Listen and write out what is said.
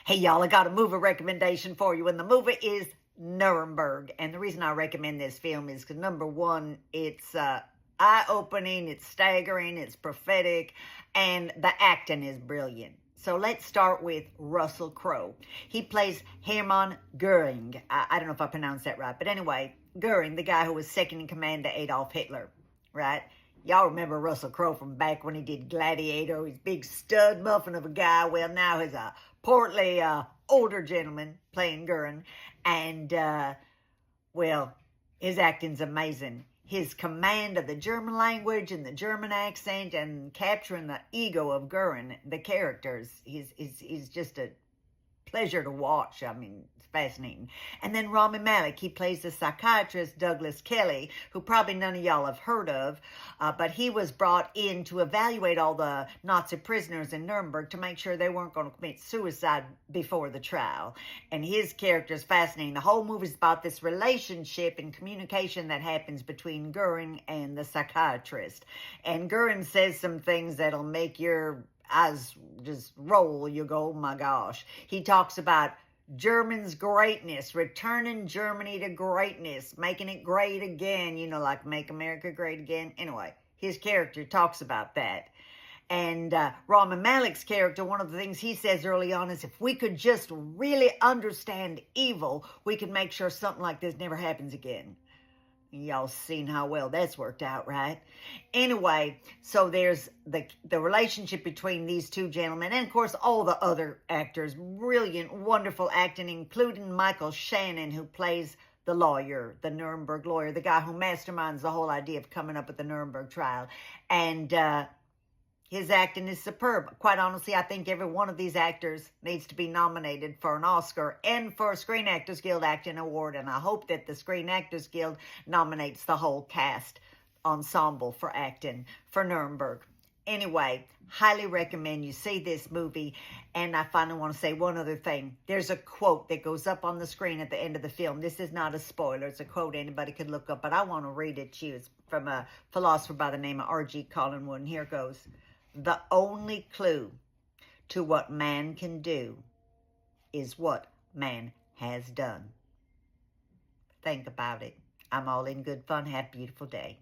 Hey, y'all, I got a movie recommendation for you, and the movie is Nuremberg. And the reason I recommend this film is because, number one, it's eye-opening, it's staggering, it's prophetic, and the acting is brilliant. So let's start with Russell Crowe. He plays Hermann Goering. I don't know if I pronounced that right, but anyway, Goering, the guy who was second in command to Adolf Hitler, right? Y'all remember Russell Crowe from back when he did Gladiator, his big stud muffin of a guy. Well, now he's a portly, older gentleman playing Goering. And, well, his acting's amazing. His command of the German language and the German accent and capturing the ego of Goering, the characters, he's just a pleasure to watch. I mean, it's fascinating. And then Rami Malek, he plays the psychiatrist Douglas Kelly, who probably none of y'all have heard of, but he was brought in to evaluate all the Nazi prisoners in Nuremberg to make sure they weren't going to commit suicide before the trial. And his character is fascinating. The whole movie is about this relationship and communication that happens between Goering and the psychiatrist. And Goering says some things that'll make your eyes just roll. You go, oh my gosh. He talks about Germany's greatness, returning Germany to greatness, making it great again, you know, like make America great again. Anyway, his character talks about that. And Rami Malek's character, one of the things he says early on is if we could just really understand evil, we could make sure something like this never happens again. Y'all seen how well that's worked out, right? Anyway, so there's the relationship between these two gentlemen, and of course all the other actors, brilliant, wonderful acting, including Michael Shannon, who plays the lawyer, the Nuremberg lawyer, the guy who masterminds the whole idea of coming up with the Nuremberg trial. And his acting is superb. Quite honestly, I think every one of these actors needs to be nominated for an Oscar and for a Screen Actors Guild Acting Award. And I hope that the Screen Actors Guild nominates the whole cast ensemble for acting for Nuremberg. Anyway, highly recommend you see this movie. And I finally want to say one other thing. There's a quote that goes up on the screen at the end of the film. This is not a spoiler. It's a quote anybody could look up, but I want to read it to you. It's from a philosopher by the name of R.G. Collingwood. And here it goes. The only clue to what man can do is what man has done. Think about it. I'm all in good fun. Have a beautiful day.